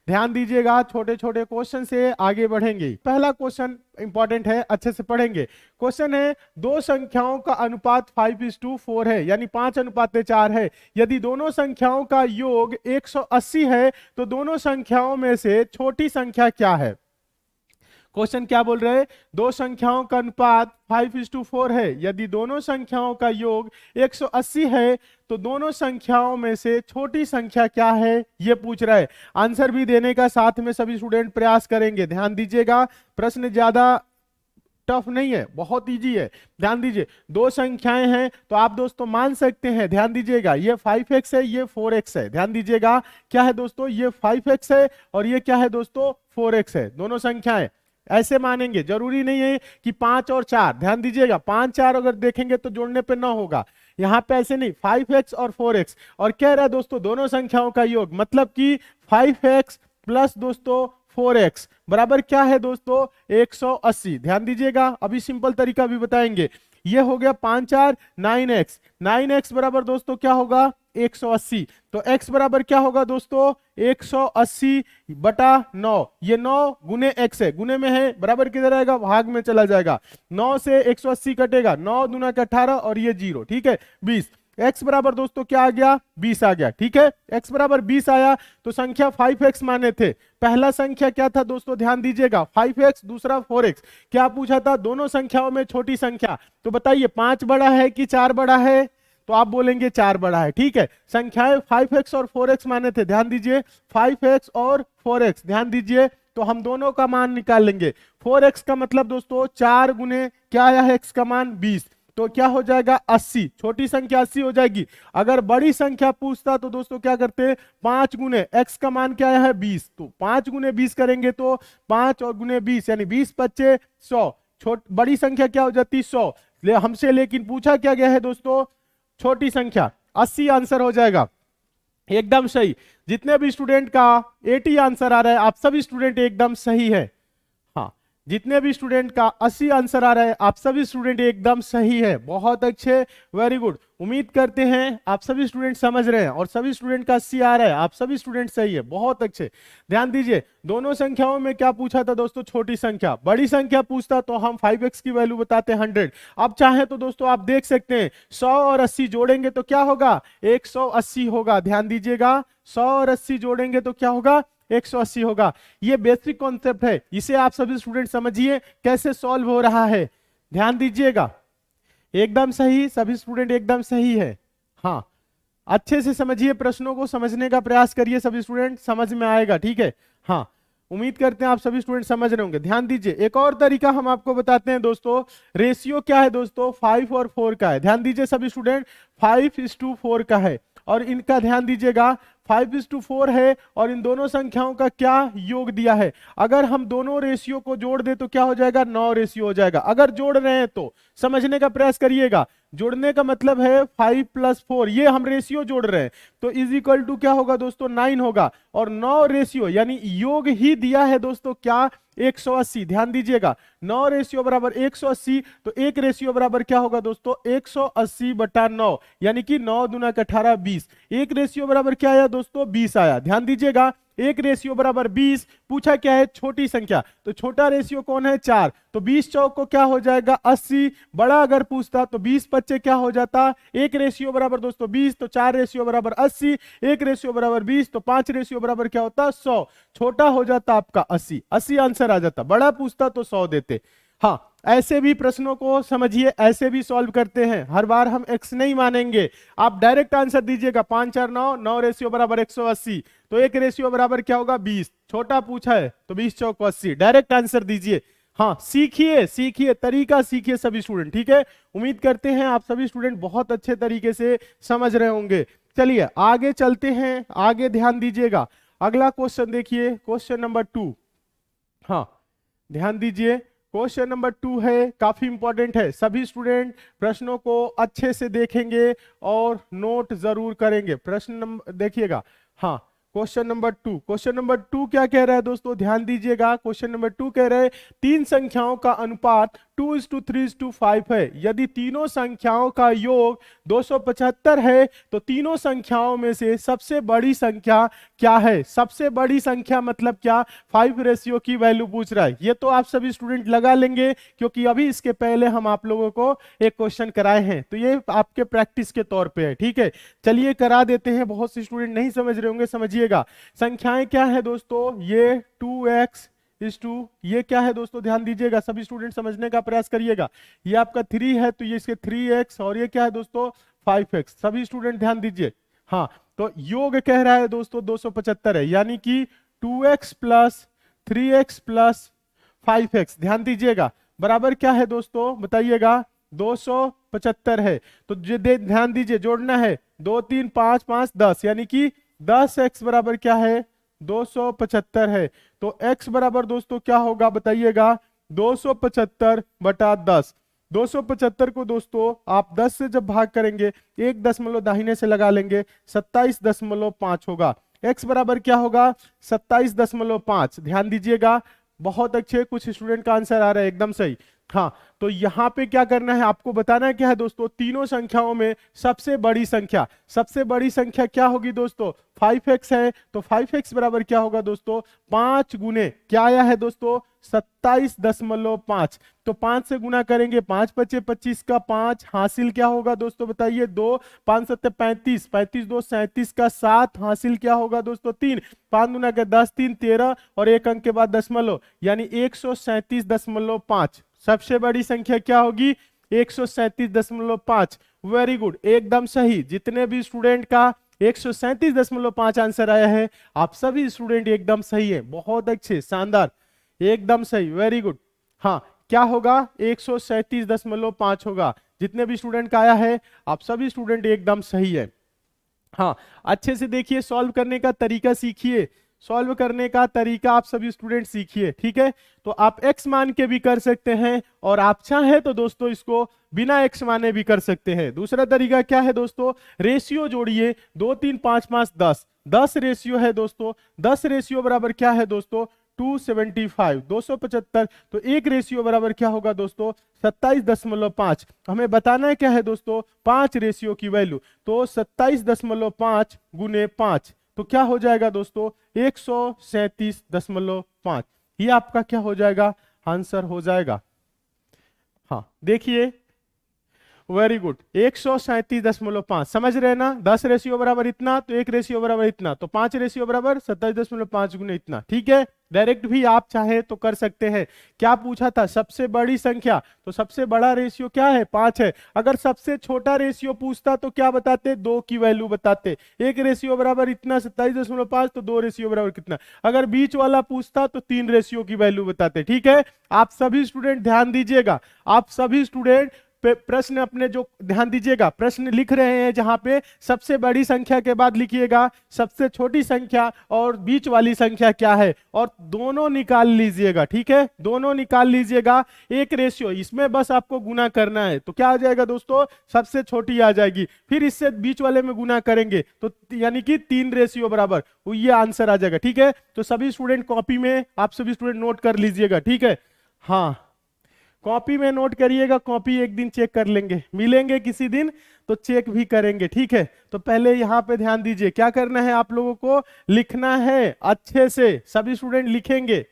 ध्यान दीजिएगा, छोटे छोटे क्वेश्चन से आगे बढ़ेंगे। पहला क्वेश्चन इंपॉर्टेंट है, अच्छे से पढ़ेंगे। क्वेश्चन है, दो संख्याओं का अनुपात 5:4 है, यानी 5:4 है। यदि दोनों संख्याओं का योग 180 है तो दोनों संख्याओं में से छोटी संख्या क्या है? क्वेश्चन क्या बोल रहे हैं? दो संख्याओं का अनुपात 5:4 है, यदि दोनों संख्याओं का योग 180 है तो दोनों संख्याओं में से छोटी संख्या क्या है, ये पूछ रहा है। आंसर भी देने का साथ में सभी स्टूडेंट प्रयास करेंगे। ध्यान दीजिएगा, प्रश्न ज्यादा टफ नहीं है, बहुत इजी है। ध्यान दीजिए, दो संख्याएं हैं तो आप दोस्तों मान सकते हैं। ध्यान दीजिएगा, ये 5x है, ये 4x है। ध्यान दीजिएगा, क्या है दोस्तों, ये 5x है और ये क्या है दोस्तों, 4x है। दोनों संख्याएं ऐसे मानेंगे, जरूरी नहीं है कि 5 और 4। ध्यान दीजिएगा, 5 4 अगर देखेंगे तो जोड़ने पे ना होगा, यहाँ पे ऐसे नहीं, 5x और 4x। और कह रहा है दोस्तों दोनों संख्याओं का योग, मतलब कि 5x प्लस दोस्तों 4x बराबर क्या है दोस्तों, 180। ध्यान दीजिएगा, अभी सिंपल तरीका भी बताएंगे। ये हो गया 5 4 9x, 9x बराबर दोस्तों क्या होगा, 180। तो x बराबर क्या होगा दोस्तों, 180 बटा 9। ये 9 गुने x है, गुने में है, बराबर किधर आएगा, भाग में चला जाएगा। 9 से 180 कटेगा, 9 दूना का 18 और ये 0, ठीक है, 20। x बराबर दोस्तों क्या आ गया, 20 आ गया। ठीक है, x बराबर 20 आया तो संख्या 5x माने थे। पहला संख्या क्या था दोस्तों, ध्यान दीजिएगा, 5x, दूसरा 4x। क्या पूछा था, दोनों संख्याओं में छोटी संख्या। तो बताइए 5 बड़ा है कि 4 बड़ा है? तो आप बोलेंगे 4 बड़ा है। ठीक है, संख्याएं 5x और 4x माने थे। ध्यान दीजिए, 5x और 4x, ध्यान दीजिए, तो हम दोनों का मान निकाल लेंगे। 4x का मतलब दोस्तों 4 गुने क्या आया है, x का मान 20, तो क्या हो जाएगा 80। छोटी संख्या 80 हो जाएगी। अगर बड़ी संख्या पूछता तो दोस्तों क्या करते, 5 गुने, x का मान क्या आया है 20, तो 5 गुने 20 करेंगे तो 5 और गुने 20 यानी 20 25 100। बड़ी संख्या क्या हो जाती, 100। हमसे लेकिन पूछा क्या गया है दोस्तों, छोटी संख्या। 80 आंसर हो जाएगा, एकदम सही। जितने भी स्टूडेंट का 80 आंसर आ रहा है, आप सभी स्टूडेंट एकदम सही है। हाँ, जितने भी स्टूडेंट का 80 आंसर आ रहा है, आप सभी स्टूडेंट एकदम सही है। बहुत अच्छे, वेरी गुड। उम्मीद करते हैं आप सभी स्टूडेंट समझ रहे हैं और सभी स्टूडेंट का 80 आ रहा है, आप सभी स्टूडेंट सही है, बहुत अच्छे। ध्यान दीजिए, दोनों संख्याओं में क्या पूछा था दोस्तों, छोटी संख्या। बड़ी संख्या पूछता तो हम 5x की वैल्यू बताते 100। अब चाहे तो दोस्तों आप देख सकते हैं, 100 और 80 जोड़ेंगे तो क्या होगा, 180 होगा। ध्यान दीजिएगा, 100 और 80 जोड़ेंगे तो क्या होगा, 180 होगा। ये बेसिक कॉन्सेप्ट है, इसे आप सभी स्टूडेंट समझिए कैसे सॉल्व हो रहा है। ध्यान दीजिएगा, एकदम सही, सभी स्टूडेंट एकदम सही है। हाँ, अच्छे से समझिए, प्रश्नों को समझने का प्रयास करिए, सभी स्टूडेंट समझ में आएगा। ठीक है, हाँ, उम्मीद करते हैं आप सभी स्टूडेंट समझ रहे होंगे। ध्यान दीजिए, एक और तरीका हम आपको बताते हैं दोस्तों। रेशियो क्या है दोस्तों, 5 और 4 का है। ध्यान दीजिए सभी स्टूडेंट, 5:4 का है और इनका ध्यान दीजिएगा 5:4 है और इन दोनों संख्याओं का क्या योग दिया है। अगर हम दोनों रेशियो को जोड़ दे तो क्या हो जाएगा, 9 रेशियो हो जाएगा। अगर जोड़ रहे हैं तो समझने का प्रयास करिएगा। जोड़ने का मतलब है 5 + 4, ये हम रेशियो जोड़ रहे हैं, तो इज इक्वल टू क्या होगा दोस्तों, 9 होगा। और 9 रेशियो यानी योग ही दिया है दोस्तों क्या, 180। ध्यान दीजिएगा, 9 रेशियो बराबर 180, तो 1 रेशियो बराबर क्या होगा दोस्तों, 180 बटा 9, यानी कि 9 दूना का 18 20। 1 रेशियो बराबर क्या आया दोस्तों, 20 आया। ध्यान दीजिएगा, 1 रेशियो बराबर 20। पूछा क्या है, छोटी संख्या, तो छोटा रेशियो कौन है, 4। तो 20 चौक को क्या हो जाएगा, 80। बड़ा अगर पूछता तो 20 25 क्या हो जाता, 1 रेशियो बराबर दोस्तों 20, तो 4 रेशियो बराबर 80, 1 रेशियो बराबर 20, तो 5 रेशियो बराबर क्या होता, 100। छोटा हो जाता आपका 80, 80 आंसर आ जाता। बड़ा पूछता तो 100 देते। हाँ, ऐसे भी प्रश्नों को समझिए, ऐसे भी सॉल्व करते हैं। हर बार हम x नहीं मानेंगे, आप डायरेक्ट आंसर दीजिएगा। 5 4 9, 9 रेशियो बराबर 180, तो 1 रेशियो बराबर क्या होगा, 20। छोटा पूछा है तो 20 चौक 80, डायरेक्ट आंसर दीजिए। हाँ, सीखिए सीखिए, तरीका सीखिए सभी स्टूडेंट। ठीक है, उम्मीद करते हैं आप सभी स्टूडेंट बहुत अच्छे तरीके से समझ रहे होंगे। चलिए आगे चलते हैं, आगे ध्यान दीजिएगा। अगला क्वेश्चन देखिए, क्वेश्चन नंबर 2। हाँ, ध्यान दीजिए, क्वेश्चन नंबर 2 है, काफी इंपॉर्टेंट है। सभी स्टूडेंट प्रश्नों को अच्छे से देखेंगे और नोट जरूर करेंगे। प्रश्न नंबर देखिएगा। हाँ, क्वेश्चन नंबर टू क्या कह रहा है दोस्तों, ध्यान दीजिएगा। क्वेश्चन नंबर टू कह रहे हैं तीन संख्याओं का अनुपात 2:3:5 है। यदि तीनों संख्याओं का योग 275 है तो तीनों संख्याओं में से सबसे बड़ी संख्या क्या है। सबसे बड़ी संख्या मतलब क्या, 5 रेशियो की वैल्यू पूछ रहा है। ये तो आप सभी स्टूडेंट लगा लेंगे क्योंकि अभी इसके पहले हम आप लोगों को एक क्वेश्चन कराए हैं, तो ये आपके प्रैक्टिस के तौर पे है, ठीक है। चलिए करा देते हैं, बहुत से स्टूडेंट नहीं समझ रहे होंगे, समझिएगा। संख्याएं क्या है दोस्तों, ये 2x इज टू, ये क्या है दोस्तों, ध्यान दीजिएगा, सभी स्टूडेंट समझने का प्रयास करिएगा। ये आपका 3 है तो ये इसके 3x, और ये क्या है दोस्तों 5x। सभी स्टूडेंट ध्यान दीजिए। हाँ, तो योग कह रहा है दोस्तों 275 है, यानी कि 2x plus 3x plus 5x, ध्यान दीजिएगा, बराबर क्या है दोस्तों बताइएगा, 275 है। तो ध्यान दीजिए, जोड़ना है 2 3 5 5 10, यानी कि 10x बराबर क्या है 275 है। तो x बराबर दोस्तों क्या होगा बताइएगा, 275 बटा 10। 275 को दोस्तों आप 10 से जब भाग करेंगे, 1 दशमलव दाहिने से लगा लेंगे, 27.5 होगा। x बराबर क्या होगा 27.5। ध्यान दीजिएगा, बहुत अच्छे, कुछ स्टूडेंट का आंसर आ रहा है एकदम सही। हाँ, तो यहाँ पे क्या करना है, आपको बताना है क्या है दोस्तों, तीनों संख्याओं में सबसे बड़ी संख्या, सबसे बड़ी संख्या क्या होगी दोस्तों, 5x है। तो 5x बराबर क्या होगा दोस्तों, 5 गुने क्या आया है दोस्तों 27.5। तो 5 से गुना करेंगे, 5 पचे 25 का 5, हासिल क्या होगा दोस्तों बताइए 2, 5 सत्ते 35, 35 2 37 का 7, हासिल क्या होगा दोस्तों 3, 5 गुना के 10 3 13, और एक अंक के बाद दशमलव, यानी 137.5। सबसे बड़ी संख्या क्या होगी 137.5। वेरी गुड, एकदम सही। जितने भी स्टूडेंट का 137.5 आंसर आया है, आप सभी स्टूडेंट एकदम सही है, बहुत अच्छे, शानदार, एकदम सही, वेरी गुड। हाँ, क्या होगा 137.5 होगा। जितने भी स्टूडेंट का आया है, आप सभी स्टूडेंट एकदम सही है। हाँ, अच्छे से देखिए, सॉल्व करने का तरीका सीखिए, सॉल्व करने का तरीका आप सभी स्टूडेंट सीखिए, ठीक है। तो आप x मान के भी कर सकते हैं, और आप चाहे तो दोस्तों इसको बिना x माने भी कर सकते हैं। दूसरा तरीका क्या है दोस्तों, रेशियो जोड़िए, 2 3 5 5 10, 10 रेशियो है दोस्तों, 10 रेशियो बराबर क्या है दोस्तों 275, 275। तो एक रेशियो बराबर क्या होगा दोस्तों 27.5। हमें बताना है क्या है दोस्तों 5 रेशियो की वैल्यू, तो 27.5 गुने 5, तो क्या हो जाएगा दोस्तों 137.5। ये आपका क्या हो जाएगा, आंसर हो जाएगा। हाँ देखिए, वेरी गुड, 137.5, समझ रहे ना, 10 रेशियो बराबर इतना, तो 1 रेशियो बराबर इतना, तो 5 रेशियो बराबर 27.5 गुने इतना, ठीक है। डायरेक्ट भी आप चाहे तो कर सकते हैं। क्या पूछा था, सबसे बड़ी संख्या, तो सबसे बड़ा रेशियो क्या है 5 है। अगर सबसे छोटा रेशियो पूछता तो क्या बताते, 2 की वैल्यू बताते। 1 रेशियो बराबर इतना 27.5, तो 2 रेशियो बराबर कितना। अगर बीच वाला पूछता तो 3 रेशियो की वैल्यू बताते, ठीक है। आप सभी स्टूडेंट ध्यान दीजिएगा, आप सभी स्टूडेंट प्रश्न अपने जो ध्यान दीजिएगा, प्रश्न लिख रहे हैं जहां पे सबसे बड़ी संख्या के बाद लिखिएगा सबसे छोटी संख्या और बीच वाली संख्या क्या है, और दोनों निकाल लीजिएगा, ठीक है, दोनों निकाल लीजिएगा। एक रेशियो, इसमें बस आपको गुना करना है, तो क्या आ जाएगा दोस्तों सबसे छोटी आ जाएगी, फिर इससे बीच वाले में गुना करेंगे तो यानी कि 3 रेशियो बराबर, ये आंसर आ जाएगा, ठीक है। तो सभी स्टूडेंट कॉपी में आप सभी स्टूडेंट नोट कर लीजिएगा, ठीक है। हाँ, कॉपी में नोट करिएगा, कॉपी एक दिन चेक कर लेंगे, मिलेंगे किसी दिन तो चेक भी करेंगे, ठीक है। तो पहले यहाँ पे ध्यान दीजिए, क्या करना है आप लोगों को, लिखना है अच्छे से, सभी स्टूडेंट लिखेंगे।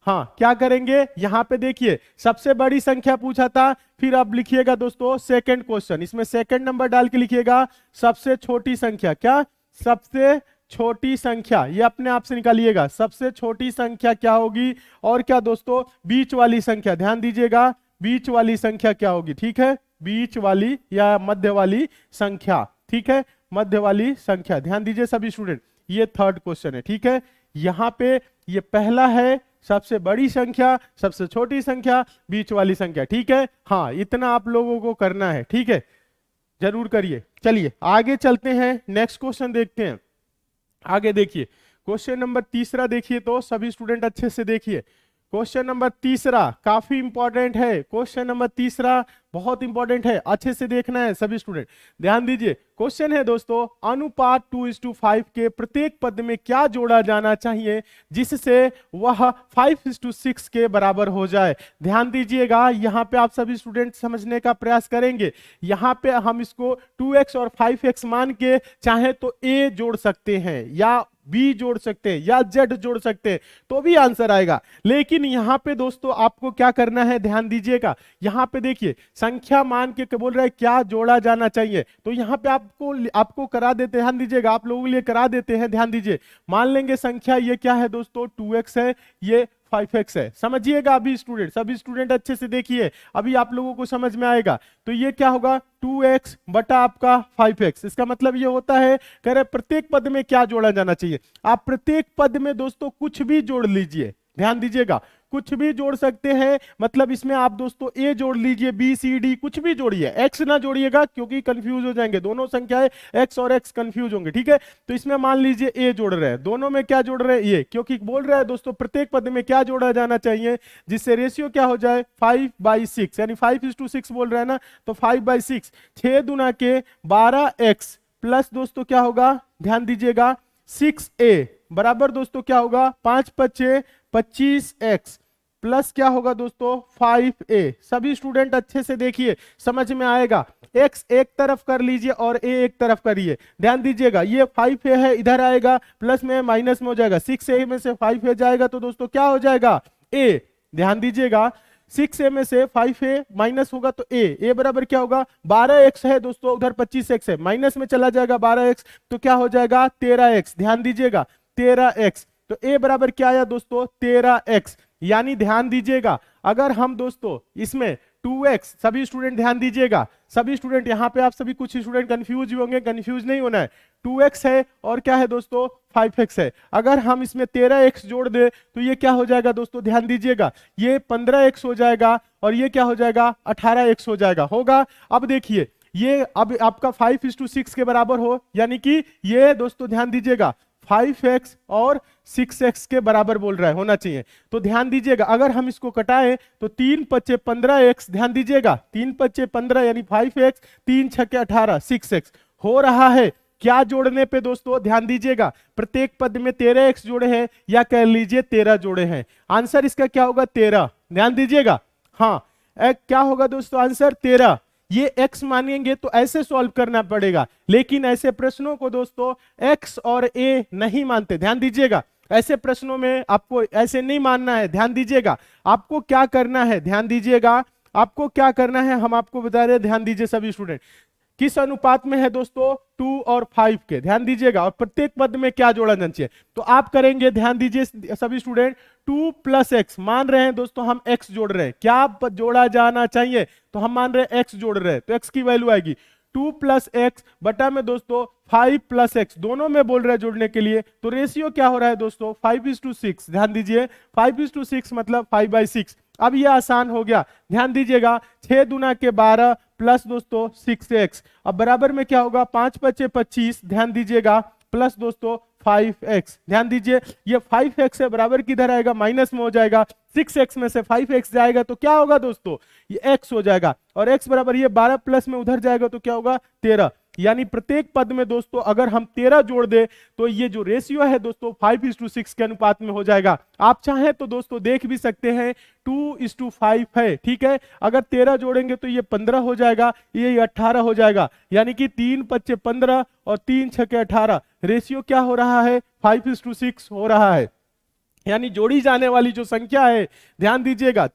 हाँ, क्या करेंगे, यहाँ पे देखिए सबसे बड़ी संख्या पूछा था, फिर आप लिखिएगा दोस्तों सेकंड क्वेश्चन, इसमें सेकंड नंबर डाल के लिखिएगा सबसे छोटी संख्या, क्या सबसे छोटी संख्या, ये अपने आप से निकालिएगा, सबसे छोटी संख्या क्या होगी, और क्या दोस्तों बीच वाली संख्या, ध्यान दीजिएगा बीच वाली संख्या क्या होगी, ठीक है, बीच वाली या मध्य वाली संख्या, ठीक है, मध्य वाली संख्या, ध्यान दीजिए सभी स्टूडेंट। ये थर्ड क्वेश्चन है, ठीक है। यहाँ पे ये पहला है सबसे बड़ी संख्या, सबसे छोटी संख्या, बीच वाली संख्या, ठीक है। हाँ, इतना आप लोगों को करना है, ठीक है, जरूर करिए। चलिए आगे चलते हैं, नेक्स्ट क्वेश्चन देखते हैं। आगे देखिए क्वेश्चन नंबर तीसरा देखिए, तो सभी स्टूडेंट अच्छे से देखिए। क्वेश्चन नंबर तीसरा काफी इंपॉर्टेंट है, क्वेश्चन नंबर तीसरा बहुत इंपॉर्टेंट है, अच्छे से देखना है सभी स्टूडेंट, ध्यान दीजिए। क्वेश्चन है दोस्तों, अनुपात 2:5 के प्रत्येक पद में क्या जोड़ा जाना चाहिए जिससे वह 5:6 के बराबर हो जाए। ध्यान दीजिएगा, यहां पे आप सभी स्टूडेंट समझने का प्रयास करेंगे। यहां पे हम इसको 2x और 5x मान के चाहे तो a जोड़ सकते हैं या बी जोड़ सकते हैं या जेड जोड़ सकते हैं तो भी आंसर आएगा। लेकिन यहां पे दोस्तों आपको क्या करना है, ध्यान दीजिएगा। यहां पे देखिए संख्या मान के बोल रहा है क्या जोड़ा जाना चाहिए, तो यहां पे आपको करा देते हैं, ध्यान दीजिएगा, आप लोगों के लिए करा देते हैं। ध्यान दीजिए, मान लेंगे संख्या ये क्या है दोस्तों, 2x है, ये 5x है। समझिएगा अभी स्टूडेंट, सभी स्टूडेंट अच्छे से देखिए, अभी आप लोगों को समझ में आएगा। तो ये क्या होगा, 2x बटा आपका 5x। इसका मतलब ये होता है, कह रहे प्रत्येक पद में क्या जोड़ा जाना चाहिए। आप प्रत्येक पद में दोस्तों कुछ भी जोड़ लीजिए, ध्यान दीजिएगा, कुछ भी जोड़ सकते हैं। मतलब इसमें आप दोस्तों a जोड़ लीजिए, b c d कुछ भी जोड़िए, x ना जोड़िएगा क्योंकि कंफ्यूज हो जाएंगे, दोनों संख्याएं x और x कंफ्यूज होंगे, ठीक है। तो इसमें मान लीजिए a जोड़ रहे हैं, दोनों में क्या जोड़ रहे हैं, ये, क्योंकि बोल रहा है दोस्तों प्रत्येक पद में क्या जोड़ा जाना चाहिए जिससे रेशियो क्या हो जाए 5/6, यानी 5:6 बोल रहा है ना, तो 5/6, 6 दूना के 12x प्लस दोस्तों क्या होगा, ध्यान दीजिएगा 6a बराबर दोस्तों क्या होगा 5×5 25x प्लस क्या होगा दोस्तों 5a। सभी स्टूडेंट अच्छे से देखिए, समझ में आएगा। x एक तरफ कर लीजिए और a एक तरफ करिए, ध्यान दीजिएगा, ये 5a है, इधर आएगा प्लस में माइनस में हो जाएगा, 6a में से 5a जाएगा तो दोस्तों क्या हो जाएगा a। ध्यान दीजिएगा 6a में से 5a माइनस होगा तो a बराबर क्या होगा 12x है दोस्तों, उधर 25x है, माइनस में चला जाएगा 12x तो क्या हो जाएगा 13x। ध्यान दीजिएगा 13x, तो a बराबर क्या आया दोस्तों 13x। यानी ध्यान दीजिएगा, अगर हम दोस्तों इसमें 2x, सभी स्टूडेंट ध्यान दीजिएगा, सभी स्टूडेंट यहाँ पे आप सभी कुछ स्टूडेंट कंफ्यूज होंगे, कंफ्यूज नहीं होना है। 2x है और क्या है दोस्तों 5x है, अगर हम इसमें 13x जोड़ दे तो ये क्या हो जाएगा दोस्तों, ध्यान दीजिएगा, ये 15x हो जाएगा और ये क्या हो जाएगा 18x हो जाएगा, होगा। अब देखिए ये अब आपका 5:6 के बराबर हो, यानी कि ये दोस्तों ध्यान दीजिएगा 5x और 6x के बराबर बोल रहा है, होना चाहिए। तो ध्यान दीजिएगा अगर हम इसको कटाएं तो 3×5 15x, ध्यान दीजिएगा 3×5 15 यानी 5x, 3×6 18 6x हो रहा है। क्या जोड़ने पे दोस्तों, ध्यान दीजिएगा, प्रत्येक पद में 13x जोड़े हैं या कह लीजिए 13 जोड़े हैं, आंसर इसका क्या होगा 13। ध्यान दीजिएगा, हाँ क्या होगा दोस्तों आंसर 13। ये x मानेंगे तो ऐसे सॉल्व करना पड़ेगा, लेकिन ऐसे प्रश्नों को दोस्तों x और a नहीं मानते। ध्यान दीजिएगा, ऐसे प्रश्नों में आपको ऐसे नहीं मानना है। ध्यान दीजिएगा, आपको क्या करना है, ध्यान दीजिएगा, आपको क्या करना है हम आपको बता रहे हैं। ध्यान दीजिए सभी स्टूडेंट, किस अनुपात में है दोस्तों 2 और 5 के, ध्यान दीजिएगा, और प्रत्येक पद में क्या जोड़ा जाना चाहिए। तो आप करेंगे, ध्यान दीजिए सभी स्टूडेंट, 2 + x मान रहे हैं दोस्तों, हम x जोड़ रहे हैं, क्या जोड़ा जाना चाहिए, तो हम मान रहे हैं x जोड़ रहे हैं, तो x की वैल्यू आएगी 2 + x बटा में दोस्तों 5 + x, दोनों में बोल रहे हैं जोड़ने के लिए, तो रेशियो क्या हो रहा है दोस्तों 5:6। ध्यान दीजिए 5:6 मतलब 5/6। अब ये आसान हो गया, ध्यान दीजिएगा 6 दूना के 12 प्लस दोस्तों 6x, अब बराबर में क्या होगा 5×5 25, ध्यान दीजिएगा प्लस दोस्तों 5x। ध्यान दीजिए ये 5x है, बराबर किधर आएगा माइनस में हो जाएगा, 6x में से 5x जाएगा तो क्या होगा दोस्तों ये x हो जाएगा, और x बराबर ये 12 प्लस में उधर जाएगा तो क्या होगा 13। यानी प्रत्येक पद में दोस्तों अगर हम 13 जोड़ दे तो ये जो रेशियो है दोस्तों 5:6 के अनुपात में हो जाएगा। आप चाहें तो दोस्तों देख भी सकते हैं 2:5 है, ठीक है, अगर 13 जोड़ेंगे तो ये 15 हो जाएगा, ये 18 हो जाएगा, यानी कि 3×5 15 और 3×6 18, रेशियो क्या हो रहा है 5:6 हो रहा है। यानी जोड़ी जाने वाली जो संख्या है, ध्यान दीजिएगा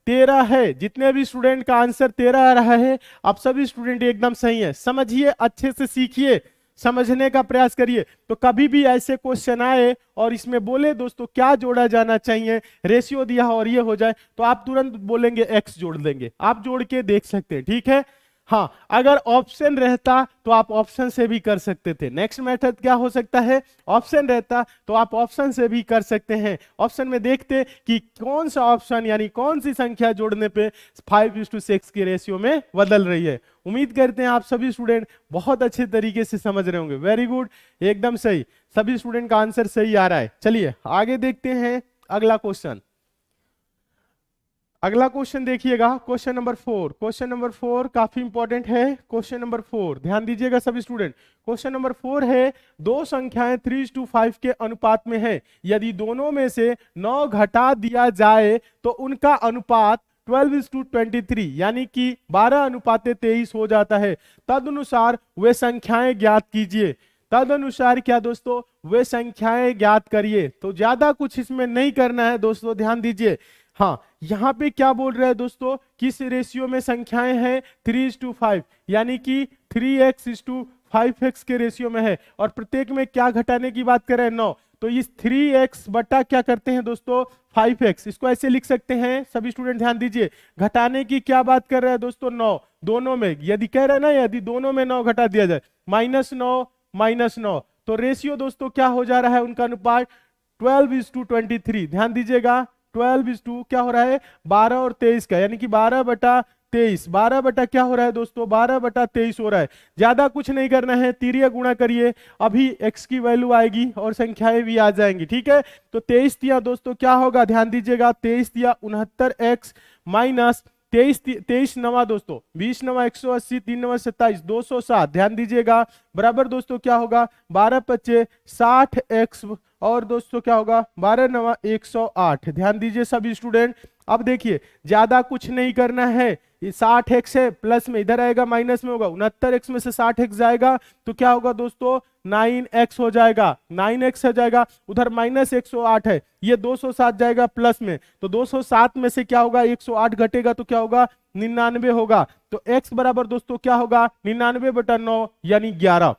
13 है। जितने भी स्टूडेंट का आंसर 13 आ रहा है, आप सभी स्टूडेंट एकदम सही है। समझिए, अच्छे से सीखिए, समझने का प्रयास करिए। तो कभी भी ऐसे क्वेश्चन आए और इसमें बोले दोस्तों क्या जोड़ा जाना चाहिए, रेशियो दिया और ये हो जाए, तो आप तुरंत बोलेंगे x जोड़ देंगे। आप जोड़ के देख सकते हैं, ठीक है। हाँ, अगर ऑप्शन रहता तो आप ऑप्शन से भी कर सकते थे। नेक्स्ट मेथड क्या हो सकता है, ऑप्शन रहता तो आप ऑप्शन से भी कर सकते हैं। ऑप्शन में देखते कि कौन सा ऑप्शन यानी कौन सी संख्या जोड़ने पे 5:6 की रेशियो में बदल रही है। उम्मीद करते हैं आप सभी स्टूडेंट बहुत अच्छे तरीके से समझ रहे होंगे। वेरी गुड, एकदम सही, सभी स्टूडेंट का आंसर सही आ रहा है। चलिए आगे देखते हैं अगला क्वेश्चन। अगला क्वेश्चन देखिएगा, क्वेश्चन नंबर 4। क्वेश्चन नंबर 4 काफी इंपॉर्टेंट है। क्वेश्चन नंबर 4 ध्यान दीजिएगा सभी स्टूडेंट। क्वेश्चन नंबर 4 है, दो संख्याएं 3:5 के अनुपात में है, यदि दोनों में से 9 घटा दिया जाए तो उनका अनुपात 12:23 यानी कि 12:23 हो जाता है। तदनुसार वे संख्याएं ज्ञात कीजिए। तदनुसार क्या दोस्तों, वे संख्याएं ज्ञात करिए। तो ज्यादा कुछ इसमें नहीं करना है दोस्तों, ध्यान दीजिए। हाँ, यहाँ पे क्या बोल रहे हैं दोस्तों, किस रेशियो में संख्याएं हैं, 3:5 यानी कि 3x:5x के रेशियो में है, और प्रत्येक में क्या घटाने की बात कर रहे हैं, 9। तो इस 3x बटा क्या करते हैं दोस्तों, 5x, इसको ऐसे लिख सकते हैं। सभी स्टूडेंट ध्यान दीजिए, घटाने की क्या बात कर रहे हैं दोस्तों, 9। दोनों में यदि कह रहे हैं ना, यदि दोनों में 9 घटा दिया जाए, -9 तो रेशियो दोस्तों क्या हो जा रहा है, उनका अनुपात 12:23। ध्यान दीजिएगा, 12 क्या हो रहा है, 12 और 23 का, यानी कि 12/23। 12 बटा क्या हो रहा है दोस्तों, 12/23 हो रहा है। ज्यादा कुछ नहीं करना है, तिरिया गुणा करिए, अभी x की वैल्यू आएगी और संख्याएं भी आ जाएंगी। ठीक है, तो 23 दिया दोस्तों क्या होगा, ध्यान दीजिएगा, 23 दिया 69x माइनस 23 नवा दोस्तों 20 नवा 180, 3 नवा 27, 207। ध्यान दीजिएगा, बराबर दोस्तों क्या होगा, 12×5 60x, और दोस्तों क्या होगा, 12 नवा 108। ध्यान दीजिए सभी स्टूडेंट। अब देखिए, ज्यादा कुछ नहीं करना है, ये 60x है, प्लस में इधर आएगा, माइनस में होगा, 69x में से 60x जाएगा तो क्या होगा दोस्तों, 9x हो जाएगा, 9x हो जाएगा। उधर -108 है, ये 207 जाएगा प्लस में, तो 207 में से क्या होगा, 108 घटेगा तो क्या होगा, 99 होगा। तो x बराबर दोस्तों क्या होगा, 99/9 यानी 11।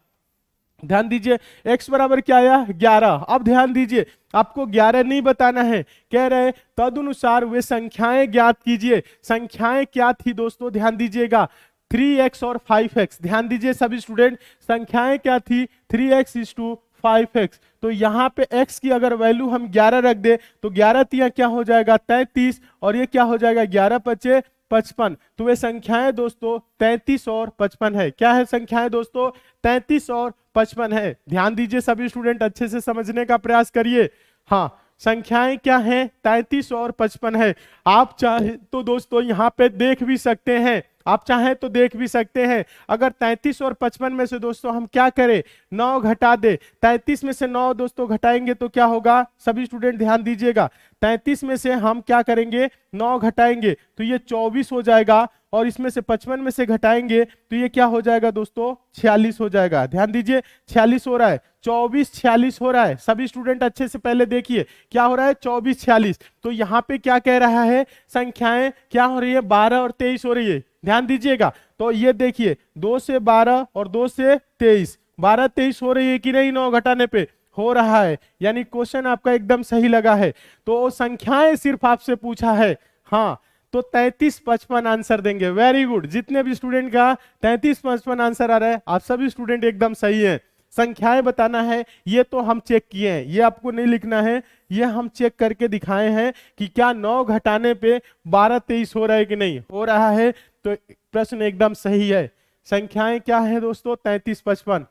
ध्यान दीजिए, x बराबर क्या आया, 11। अब ध्यान दीजिए, आपको 11 नहीं बताना है, कह रहे तदनुसार वे संख्याएं ज्ञात कीजिए। संख्याएं क्या थी दोस्तों, ध्यान दीजिएगा, 3x और 5x। ध्यान दीजिए सभी स्टूडेंट, संख्याएं क्या थी, 3x:5x। तो यहाँ पे x की अगर वैल्यू हम 11 रख दे तो 11 तिया क्या हो जाएगा, 33, और ये क्या हो जाएगा, 11×5 55। तो वे संख्याएं दोस्तों 33 और 55 है। क्या है संख्याएं दोस्तों, 33 और 55 है। ध्यान दीजिए सभी स्टूडेंट, अच्छे से समझने का प्रयास करिए। हाँ, संख्याएं क्या हैं, 33 और 55 है। आप चाहे तो दोस्तों यहाँ पे देख भी सकते हैं, आप चाहें तो देख भी सकते हैं। अगर 33 और 55 में से दोस्तों हम क्या करें, 9 घटा दे, 33 में से 9 दोस्तों घटाएंगे तो क्या होगा, सभी स्टूडेंट ध्यान दीजिएगा, 33 में से हम क्या करेंगे, 9 घटाएंगे तो ये 24 हो जाएगा, और इसमें से 55 में से घटाएंगे तो ये क्या हो जाएगा दोस्तों, 46 हो जाएगा। ध्यान दीजिए, 46 हो रहा है, 24 46 हो रहा है। सभी स्टूडेंट अच्छे से पहले देखिए क्या हो रहा है, 24 46। तो यहाँ पे क्या कह रहा है, संख्याएं क्या हो रही है, 12 और 23 हो रही है। ध्यान दीजिएगा, तो ये देखिए 2 से 12 और 2 से 23, 12 23 हो रही है कि नहीं, 9 घटाने पे हो रहा है, यानी क्वेश्चन आपका एकदम सही लगा है। तो संख्याएं सिर्फ आपसे पूछा है, हाँ, तो 33 55 आंसर देंगे। वेरी गुड, जितने भी स्टूडेंट का 33 55 आंसर आ रहा है, आप सभी स्टूडेंट एकदम सही हैं। संख्याएं बताना है, ये तो हम चेक किए हैं, ये आपको नहीं लिखना है, ये हम चेक करके दिखाए हैं कि क्या 9 घटाने पे 12 23 हो रहा है कि नहीं हो रहा है। तो प्रश्न एकदम सही है। संख्याएं क्या है दोस्तों, 33 55,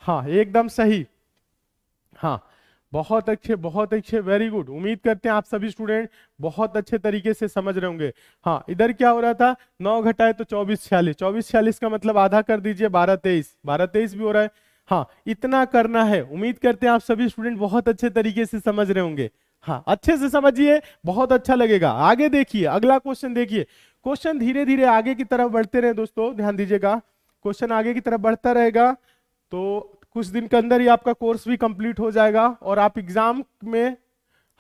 हाँ एकदम सही। हाँ, बहुत अच्छे बहुत अच्छे, वेरी गुड। उम्मीद करते हैं आप सभी स्टूडेंट बहुत अच्छे तरीके से समझ रहे होंगे। हाँ, इधर क्या हो रहा था, 9 घटाए तो 24 46, 24 46 का मतलब आधा कर दीजिए, 12 23, 12 23 भी हो रहा है। हाँ, इतना करना है। उम्मीद करते हैं आप सभी स्टूडेंट बहुत अच्छे तरीके से समझ रहे होंगे। हाँ, अच्छे से समझिए, बहुत अच्छा लगेगा। आगे देखिए, अगला क्वेश्चन देखिए। क्वेश्चन धीरे धीरे आगे की तरफ बढ़ते रहे दोस्तों, ध्यान दीजिएगा, क्वेश्चन आगे की तरफ बढ़ता रहेगा तो कुछ दिन के अंदर ही आपका कोर्स भी कंप्लीट हो जाएगा और आप एग्जाम में,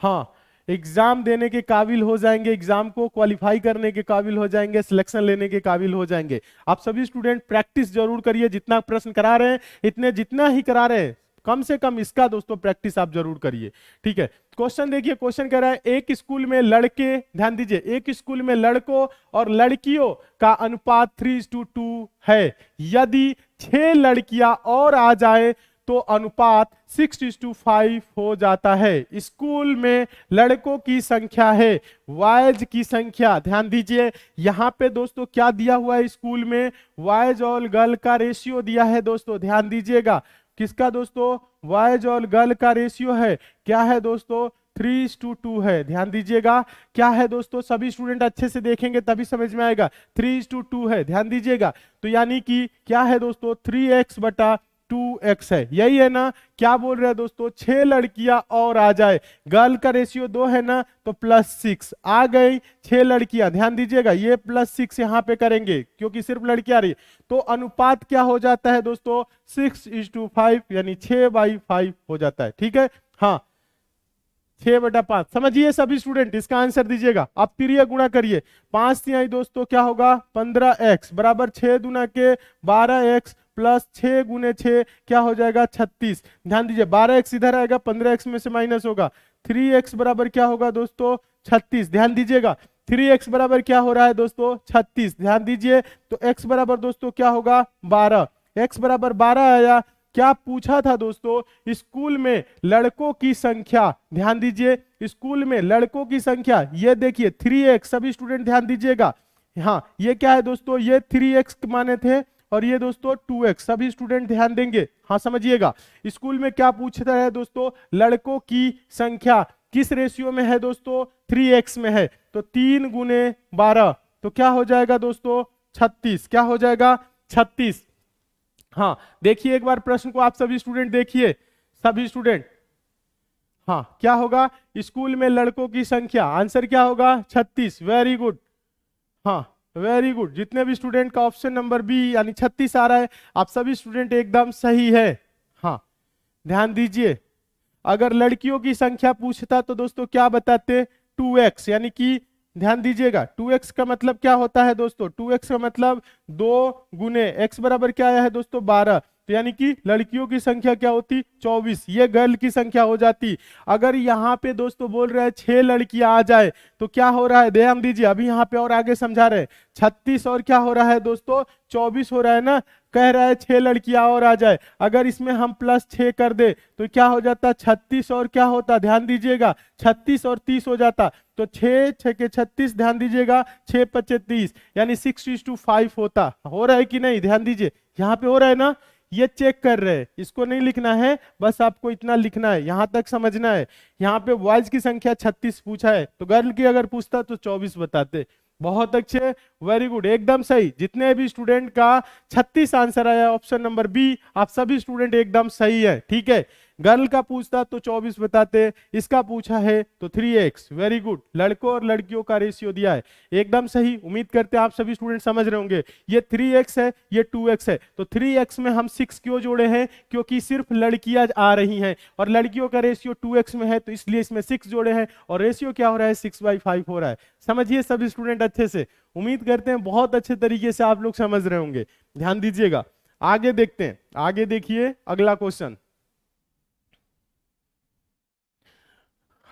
हाँ, एग्जाम देने के काबिल हो जाएंगे, एग्जाम को क्वालिफाई करने के काबिल हो जाएंगे, सिलेक्शन लेने के काबिल हो जाएंगे। आप सभी स्टूडेंट प्रैक्टिस जरूर करिए, जितना प्रश्न करा रहे हैं इतने, जितना ही करा रहे हैं कम से कम इसका दोस्तों प्रैक्टिस आप जरूर करिए। ठीक है, क्वेश्चन देखिए, क्वेश्चन कह रहा है एक स्कूल में लड़के, ध्यान दीजिए, एक स्कूल में लड़कों और लड़कियों का अनुपात 3:2 है। यदि 6 लड़कियां और आ जाए तो अनुपात 6:5 हो जाता है। स्कूल में लड़कों की संख्या है, बॉयज की संख्या, ध्यान दीजिए यहां पे दोस्तों क्या दिया हुआ है, स्कूल में बॉयज और गर्ल का रेशियो दिया है दोस्तों। ध्यान दीजिएगा, किसका दोस्तों, बॉयज और गर्ल का रेशियो है, क्या है दोस्तों, 3:2 है। ध्यान दीजिएगा क्या है दोस्तों, सभी स्टूडेंट अच्छे से देखेंगे तभी समझ में आएगा। 3:2 है, ध्यान दीजिएगा। तो यानी कि क्या है दोस्तों, 3x बटा 2x है, यही है ना। क्या बोल रहे हैं दोस्तों, 6 लड़कियां और आ जाए, गर्ल का रेशियो 2 है ना, तो +6 आ गई 6 लड़कियां। ध्यान दीजिएगा ये +6 यहाँ पे करेंगे क्योंकि सिर्फ लड़कियां रही, तो अनुपात क्या हो जाता है दोस्तों, 6:5 यानी 6/5 हो जाता है। ठीक है, हाँ 6/5 समझिए सभी स्टूडेंट, इसका आंसर दीजिएगा। आप तिरिया गुणा करिए, 5 तिहाई दोस्तों क्या होगा 15x बराबर 6 दुना के 12x प्लस 6 गुने 6 क्या हो जाएगा 36। ध्यान दीजिए 12x इधर आएगा, 15x में से माइनस होगा, 3x बराबर क्या होगा दोस्तों 36। ध्यान दीजिएगा 3x बराबर क्या हो रहा है दोस्तों 36। ध्यान दीजिए तो x बराबर दोस्तों क्या होगा 12, x बराबर 12 आया। क्या पूछा था दोस्तों, स्कूल में लड़कों की संख्या, ध्यान दीजिए स्कूल में लड़कों की संख्या, ये देखिए 3x, सभी स्टूडेंट ध्यान दीजिएगा। हाँ ये क्या है दोस्तों, ये 3x माने थे और ये दोस्तों 2x, सभी स्टूडेंट ध्यान देंगे। हाँ समझिएगा स्कूल में क्या पूछता है दोस्तों, लड़कों की संख्या किस रेशियो में है दोस्तों, 3x में है, तो 3 गुने 12 तो क्या हो जाएगा दोस्तों 36, क्या हो जाएगा 36। हाँ देखिए एक बार प्रश्न को आप सभी स्टूडेंट देखिए, सभी स्टूडेंट, हाँ क्या होगा, स्कूल में लड़कों की संख्या, आंसर क्या होगा 36। वेरी गुड, हाँ वेरी गुड, जितने भी स्टूडेंट का ऑप्शन नंबर बी यानी 36 आ रहा है, आप सभी स्टूडेंट एकदम सही है। हाँ ध्यान दीजिए, अगर लड़कियों की संख्या पूछता तो दोस्तों क्या बताते 2x, यानी कि ध्यान दीजिएगा 2x का मतलब क्या होता है दोस्तों, 2x का मतलब 2 गुने x बराबर क्या आया है दोस्तों 12, तो यानी कि लड़कियों की संख्या क्या होती 24, ये गर्ल की संख्या हो जाती। अगर यहाँ पे दोस्तों बोल रहे हैं 6 लड़कियां आ जाए तो क्या हो रहा है, ध्यान दीजिए अभी यहाँ पे और आगे समझा रहे हैं, 36 और क्या हो रहा है दोस्तों 24 हो रहा है ना, कह रहा है 6 लड़कियां और आ जाए, अगर इसमें हम +6 कर दे तो क्या हो जाता 36 और क्या होता, ध्यान दीजिएगा 36 और 30 हो जाता, तो 6 6 के 36, ध्यान दीजिएगा 6 5 30 यानी 6:5 होता। हो रहा है कि नहीं, ध्यान दीजिए यहाँ पे हो रहा है ना, ये चेक कर रहे हैं, इसको नहीं लिखना है, बस आपको इतना लिखना है, यहां तक समझना है। यहाँ पे बॉयज की संख्या 36 पूछा है, तो गर्ल की अगर पूछता तो 24 बताते। बहुत अच्छे, वेरी गुड, एकदम सही। जितने भी स्टूडेंट का 36 आंसर आया ऑप्शन नंबर बी, आप सभी स्टूडेंट एकदम सही है। ठीक है, गर्ल का पूछता तो 24 बताते, इसका पूछा है तो 3x। वेरी गुड, लड़कों और लड़कियों का रेशियो दिया है, एकदम सही। उम्मीद करते हैं आप सभी स्टूडेंट समझ रहे होंगे। ये 3x है, ये 2x है, तो 3x में हम 6 क्यों जोड़े हैं, क्योंकि सिर्फ लड़कियां आ रही हैं और लड़कियों का रेशियो 2x में है, तो इसलिए इसमें 6 जोड़े हैं और रेशियो क्या हो रहा है 6/5 हो रहा है। समझिए सभी स्टूडेंट अच्छे से, उम्मीद करते हैं बहुत अच्छे तरीके से आप लोग समझ रहे होंगे। ध्यान दीजिएगा, आगे देखते हैं, आगे देखिए अगला क्वेश्चन।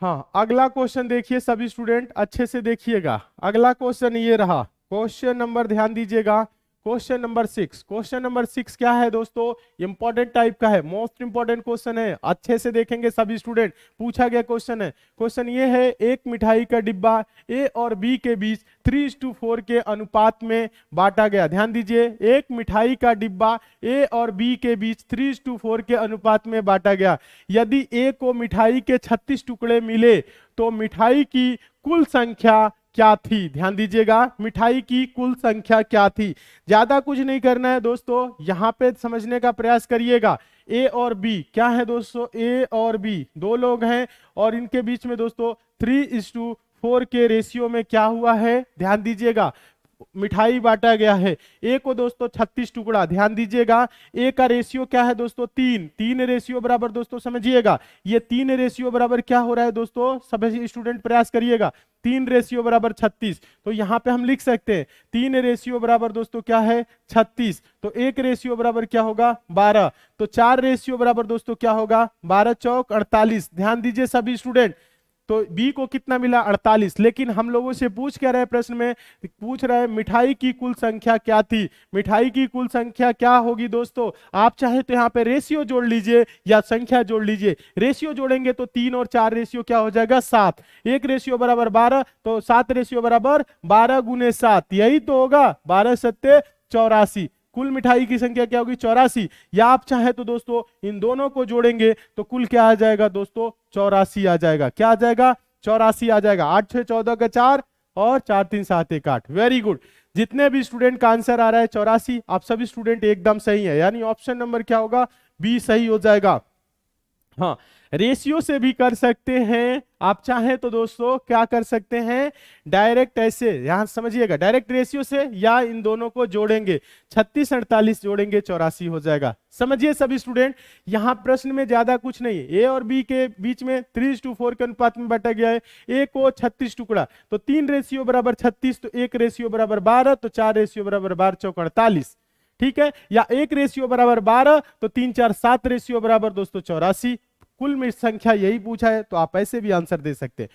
हाँ अगला क्वेश्चन देखिए सभी स्टूडेंट अच्छे से देखिएगा, अगला क्वेश्चन ये रहा, क्वेश्चन नंबर ध्यान दीजिएगा, क्वेश्चन नंबर 6। क्वेश्चन नंबर 6 क्या है दोस्तों, इंपॉर्टेंट टाइप का है, मोस्ट इंपॉर्टेंट क्वेश्चन है, अच्छे से देखेंगे सभी स्टूडेंट। पूछा गया क्वेश्चन है, क्वेश्चन ये है, एक मिठाई का डिब्बा ए और बी के बीच 3:4 के अनुपात में बांटा गया। ध्यान दीजिए, एक मिठाई का डिब्बा ए और बी के बीच 3:4 के अनुपात में बांटा गया। यदि ए को मिठाई के 36 टुकड़े मिले तो मिठाई की कुल संख्या क्या थी। ध्यान दीजिएगा, मिठाई की कुल संख्या क्या थी। ज्यादा कुछ नहीं करना है दोस्तों, यहां पे समझने का प्रयास करिएगा। ए और बी क्या है दोस्तों, ए और बी दो लोग हैं और इनके बीच में दोस्तों 3:4 के रेशियो में क्या हुआ है, ध्यान दीजिएगा मिठाई बांटा गया है। ए को दोस्तों 36 टुकड़ा, ध्यान दीजिएगा ए का रेशियो क्या है दोस्तों 3 रेशियो बराबर दोस्तों समझिएगा, ये 3 रेशियो बराबर क्या हो रहा है दोस्तों, सभी स्टूडेंट प्रयास करिएगा, 3 रेशियो बराबर 36। तो यहाँ पे हम लिख सकते हैं 3 रेशियो बराबर दोस्तों क्या है 36, तो 1 रेशियो बराबर क्या होगा 12, तो 4 रेशियो बराबर दोस्तों क्या होगा 12 चौक 48। ध्यान दीजिए सभी स्टूडेंट, तो बी को कितना मिला 48, लेकिन हम लोगों से पूछ क्या रहे प्रश्न में, पूछ रहा है मिठाई की कुल संख्या क्या थी। मिठाई की कुल संख्या क्या होगी दोस्तों, आप चाहे तो यहाँ पे रेशियो जोड़ लीजिए या संख्या जोड़ लीजिए। रेशियो जोड़ेंगे तो 3 और 4 रेशियो क्या हो जाएगा 7, 1 रेशियो बराबर 12, तो 7 रेशियो बराबर 12 गुने 7, यही तो होगा 12 सत्ते 84। कुल मिठाई की संख्या क्या होगी 84, या आप चाहे तो दोस्तों इन दोनों को जोड़ेंगे तो कुल क्या आ जाएगा दोस्तों 84 आ जाएगा। क्या आ जाएगा 84 आ जाएगा। 8 6 14 का 4 और 4 3 7 1 8। Very good. जितने भी स्टूडेंट का आंसर आ रहा है 84, आप सभी स्टूडेंट एकदम सही है, यानी ऑप्शन नंबर क्या होगा बी सही हो जाएगा। हाँ, रेशियो से भी कर सकते हैं, आप चाहें तो दोस्तों क्या कर सकते हैं डायरेक्ट ऐसे, यहां समझिएगा डायरेक्ट रेशियो से, या इन दोनों को जोड़ेंगे 36 48 जोड़ेंगे 84 हो जाएगा। समझिए सभी स्टूडेंट, यहां प्रश्न में ज्यादा कुछ नहीं है, ए और बी के बीच में 3:4 के अनुपात में बांटा गया है। ए को 36 टुकड़ा, तो 3 रेशियो बराबर 36, तो 1 रेशियो बराबर 12, तो 4 रेशियो बराबर 12 चौक 48, ठीक है। या 1 रेशियो बराबर 12, तो 3 4 7 रेशियो बराबर दोस्तों 84। कुल में संख्या यही पूछा है, तो आप ऐसे भी आंसर दे सकते हैं।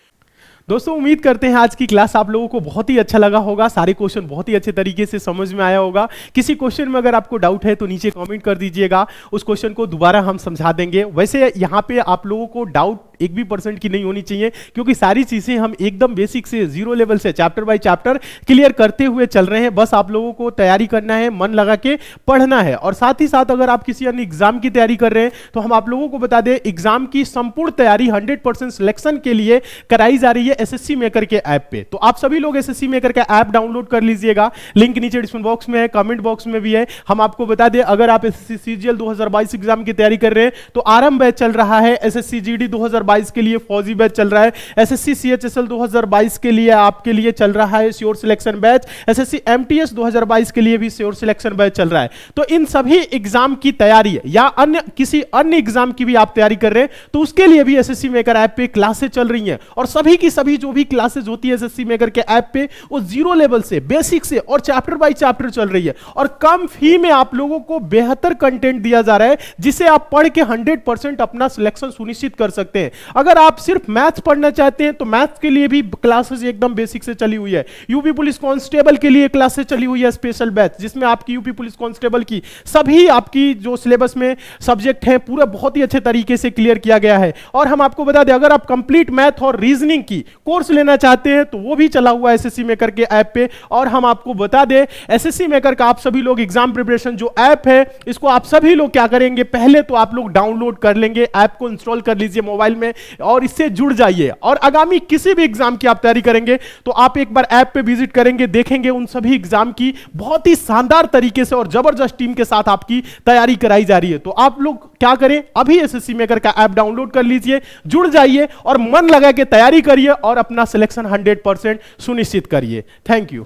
दोस्तों उम्मीद करते हैं आज की क्लास आप लोगों को बहुत ही अच्छा लगा होगा, सारे क्वेश्चन बहुत ही अच्छे तरीके से समझ में आया होगा। किसी क्वेश्चन में अगर आपको डाउट है तो नीचे कमेंट कर दीजिएगा, उस क्वेश्चन को दोबारा हम समझा देंगे। वैसे यहाँ पे आप लोगों को डाउट 1% की नहीं होनी चाहिए, क्योंकि सारी चीजें हम एकदम बेसिक से 0 लेवल से चैप्टर बाय चैप्टर क्लियर करते हुए चल रहे हैं। बस आप लोगों को तैयारी करना है, मन लगा के पढ़ना है। और साथ ही साथ अगर आप किसी अन्य एग्जाम की तैयारी कर रहे हैं तो हम आप लोगों को बता दें, एग्जाम की संपूर्ण तैयारी 100% सिलेक्शन के लिए कराई जा रही है एसएससी मेकर के ऐप पे। तो आप सभी लोग एसएससी मेकर का ऐप डाउनलोड कर लीजिएगा, लिंक नीचे डिस्क्रिप्शन बॉक्स में है, कमेंट बॉक्स में भी है। हम आपको बता दें, अगर आप एसएससी सीजीएल 2022 एग्जाम की तैयारी कर रहे हैं तो आरंभ बैच चल रहा है, एसएससी जीडी 2022 के लिए फौजी बैच चल रहा है, एसएससी सीएचएसएल 2022 के लिए आपके लिए चल रहा है sure selection batch, SSC MTS 2022 के लिए भी श्योर सिलेक्शन बैच चल रहा है। तो इन सभी एग्जाम की तैयारी या अन्य किसी अन्य एग्जाम की भी आप तैयारी कर रहे हैं तो उसके लिए भी एसएससी मेकर ऐप पे क्लासेस चल रही हैं। और सभी की सभी जो भी क्लासेस होती है एसएससी मेकर के ऐप पे, वो 0 लेवल से बेसिक से और चैप्टर बाय चैप्टर चल रही है, और कम फी में आप लोगों को बेहतर कंटेंट दिया जा रहा है, जिसे आप पढ़ के 100% अपना सिलेक्शन सुनिश्चित कर सकते हैं। अगर आप सिर्फ मैथ्स पढ़ना चाहते हैं तो मैथ्स के लिए भी क्लासेस एकदम बेसिक से चली हुई है। यूपी पुलिस कांस्टेबल के लिए क्लासेस चली हुई है स्पेशल बैच, जिसमें आपकी यूपी पुलिस कांस्टेबल की सभी आपकी जो सिलेबस में सब्जेक्ट हैं पूरा बहुत ही अच्छे तरीके से क्लियर किया गया है। और हम आपको बता दें, अगर आप कंप्लीट मैथ और रीजनिंग की कोर्स लेना चाहते हैं तो वो भी चला हुआ है एसएससी मेकर के ऐप पे। और हम आपको बता दें, एसएससी मेकर का आप सभी लोग एग्जाम प्रिपरेशन जो ऐप है, इसको आप सभी लोग क्या करेंगे, पहले तो आप लोग डाउनलोड कर लेंगे, ऐप को इंस्टॉल कर लीजिए मोबाइल में और इससे जुड़ जाइए। और आगामी किसी भी एग्जाम की आप तैयारी करेंगे तो आप एक बार ऐप पे विजिट करेंगे, देखेंगे उन सभी एग्जाम की बहुत ही शानदार तरीके से और जबरदस्त टीम के साथ आपकी तैयारी कराई जा रही है। तो आप लोग क्या करें, अभी एसएससी मेकर का ऐप डाउनलोड कर लीजिए, जुड़ जाइए और मन लगा के तैयारी करिए और अपना सिलेक्शन 100% सुनिश्चित करिए। Thank you.